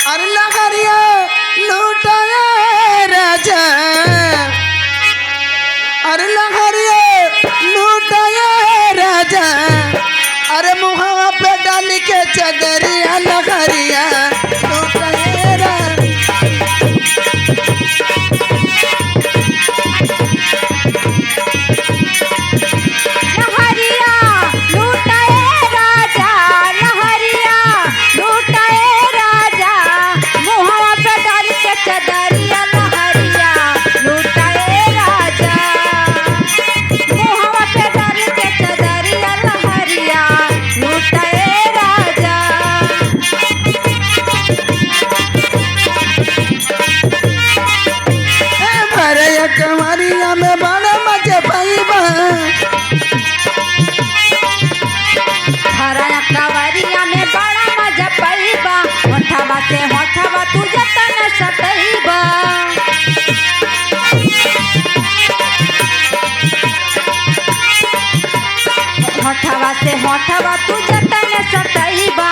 अरे लहरिया लूटाए राजा, अरे लहरिया लूटाए राजा, अरे मुहावा पे डाल के चदरिया लहरिया लूटाए राजा। कमरिया में बड़ा मजा पाइबा, हरा कवरिया में बड़ा मजा पाइबा, होठवा से होठवा तू जतन सटइबा। होठवा से होठवा तू जतन सटइबा।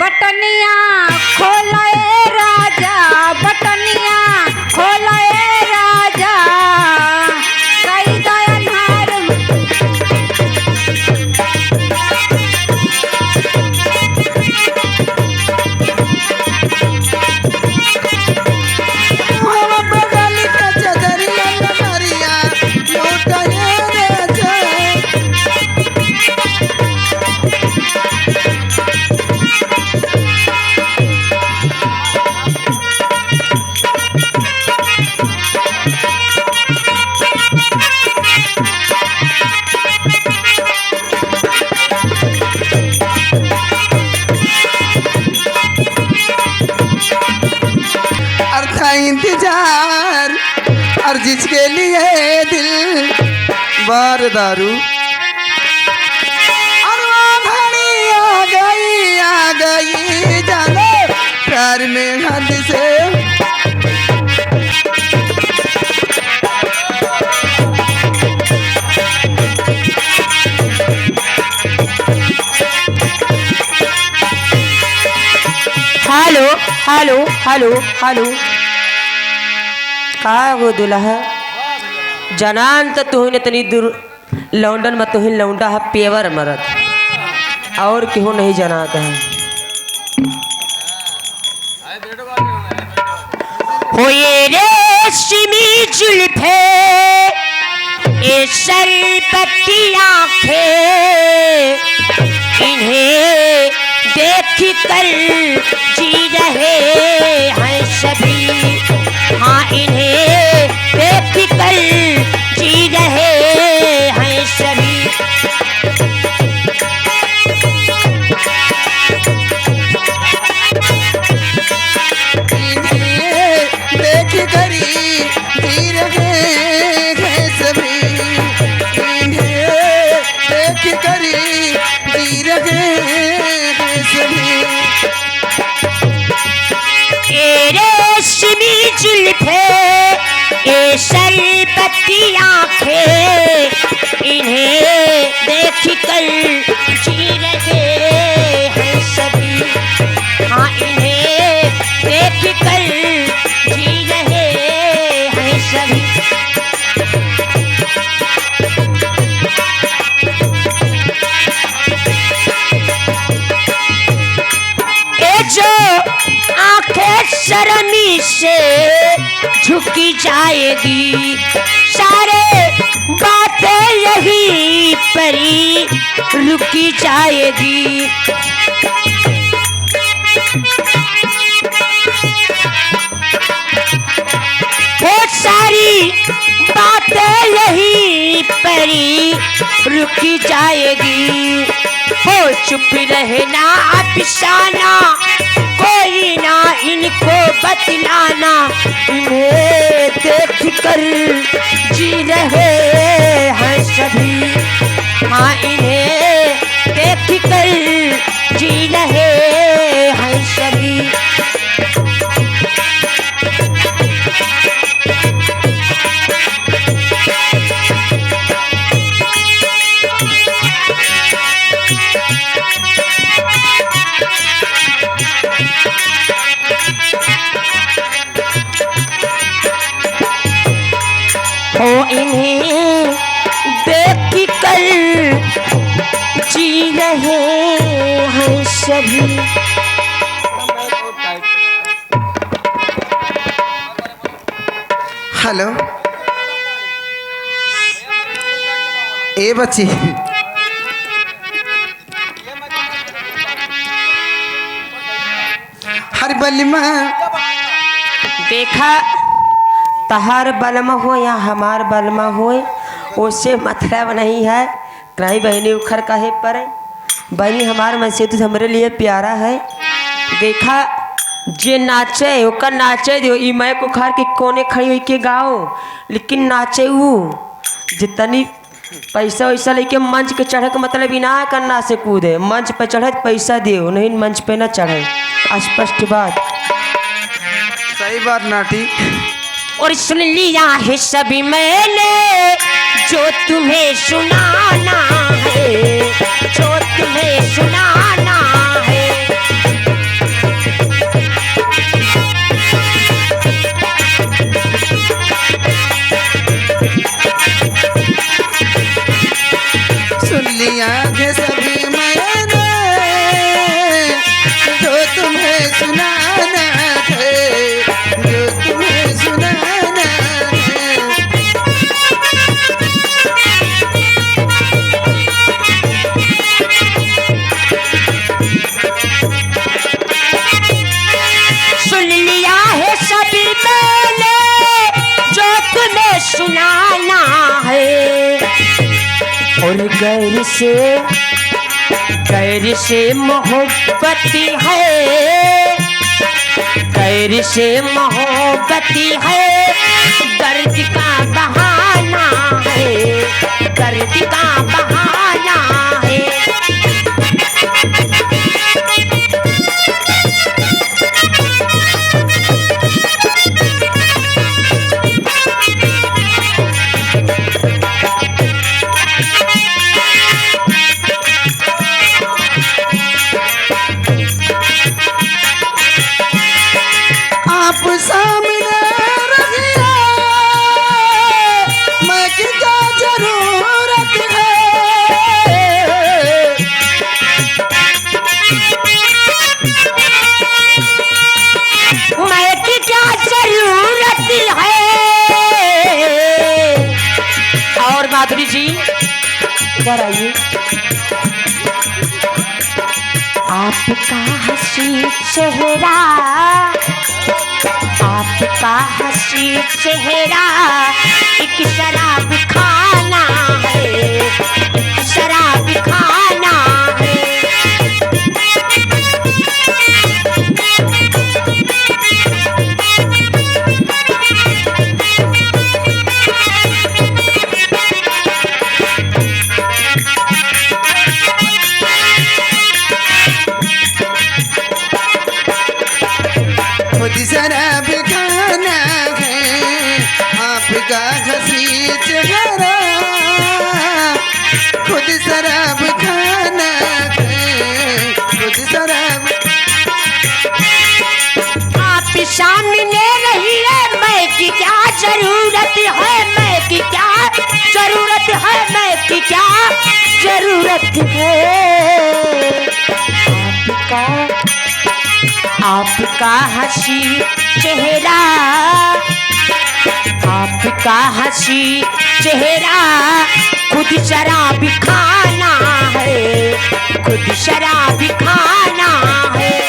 बटनिया खोलाए राजा, बटनिया खोलाए राजा, कई दयाधार इंतजार और जिसके लिए दिल बार दारू और वो घड़ी आ गई जानो प्यार में हद से। हेलो हेलो हेलो हेलो का हो दुल्हा जनान तो तुहने तनी दूर लौंडन में तुहिन लौंडा है पेवर मरद और क्यों नहीं जनाता है। हो ये रेशमी जुल्फे ये शरबती आंखें इन्हें देख कर जी रहे हैं सभी, हाँ इन्हें देख कर जी रहे हैं सभी। इन्हें देख कर जी रहे हैं सभी, इन्हें देख कर जी रहे हैं सभी। रेशमी जुल्फे ये शरबती आंखें इन्हें देख कर जी रहे हैं सभी, हाँ इन्हें देख कर जी रहे हैं सभी। ये जो आंखें शर्मी से झुकी जाएगी, सारे बातें यही परी रुकी जाएगी। बहुत सारी बातें यही परी रुकी जाएगी। हो चुप रहना अफसाना कोई ना इनको बतलाना, इन्हें देख कर जी रहे हैं सभी, हाँ इन्हें देख कर जी रहे हैं सभी। सभी। हेलो ए बच्ची, हर बल्ली में देखा तहार बलमा हो या हमार बलमा हो, उससे मतलब नहीं है। कहीं बहनी उखर काहे पर बहनी हमार मन से तो हमरे लिए प्यारा है। देखा जे नाचे ओकर नाचे दियो, ई मैं उखाड़ के कोने खड़ी हुई के गाओ, लेकिन नाचे वो जितनी पैसा वैसा लेके मंच के चढ़े के मतलब इना करना से कूदे, मंच पे चढ़े पैसा दियो, नहीं मंच पे न चढ़े। स्पष्ट बात। सही बात नाटी। और सुन लिया है सभी मैंने जो तुम्हें सुनाना है, जो तुम्हें सुनाना है। सुन लिया है सभी मैंने जो तुम्हें सुनाना है, जो तुम्हें सुनाना है। सुन लिया है सभी मैंने जो तुम्हें सुनाना है। और गैर से मोहब्बती है, गैर से मोहब्बती है। दर्द का बहाना है, दर्द का बहाना है। आप सामने रखिए, मैं की क्या जरूरत है। मैं की क्या जरूरत है। और माधुरी जी इधर आइए। आपका हंसी चेहरा, आपका हंसी चेहरा एक शराब खाना है, एक शराब खाना है। खुद शराब खाना है, आपका हंसी चेहरा। खुद शराब खाना है, खुद शराब। आप सामने रहिए, मैं की क्या जरूरत है, मैं की क्या जरूरत है, मैं की क्या जरूरत है। आपका हंसी चेहरा, आपका हंसी चेहरा खुद शराब खाना है, खुद शराब खाना है।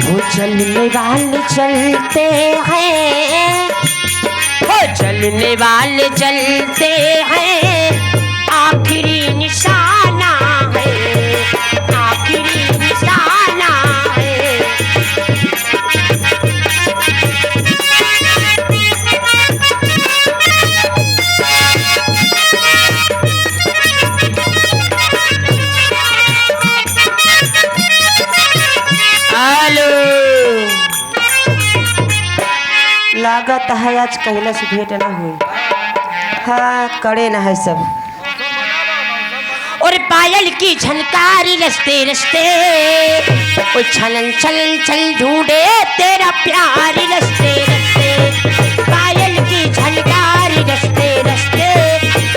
वो चलने वाले चलते हैं, वो चलने वाले चलते हैं, आखिरी निशाना है, आखिरी निशाना है। हेलो, लागत है आज कहला से भेंट ना हुई। हाँ, करे ना है सब। और पायल की झनकारी रस्ते रस्ते, ओ छलन चल चल ढूंढे तेरा प्यार रस्ते रस्ते। पायल की झनकारी रस्ते रस्ते,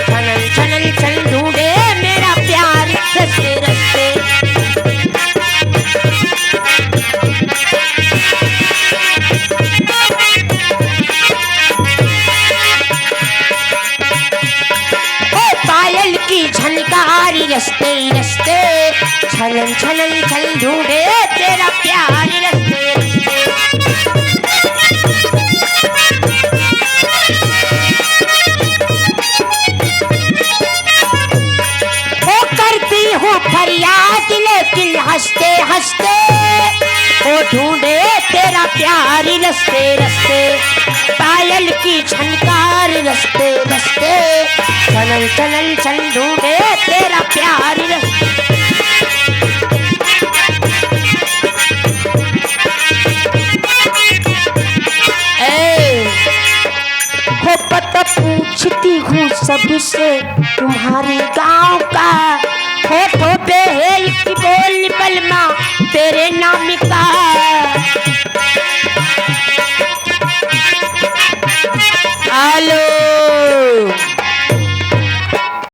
छलन छलन चल ढूंढे मेरा प्यार रस्ते रस्ते। पायल की झनकारी रस्ते रस्ते, छलन छलन चल ढूंढे तेरा प्यार रस्ते रस्ते। वो करती हूँ फरियाद लेकिन हंसते हंसते, वो ढूंढे तेरा प्यार रस्ते रस्ते। पायल की झनकार रस्ते रस्ते, चलन चलन चल ढूंढे तेरा प्यार रस्ते। हो पता पूछती हूँ सबसे तुम्हारी गांव का, होठों पे है एक बोल बलमा तेरे नाम का। हेलो,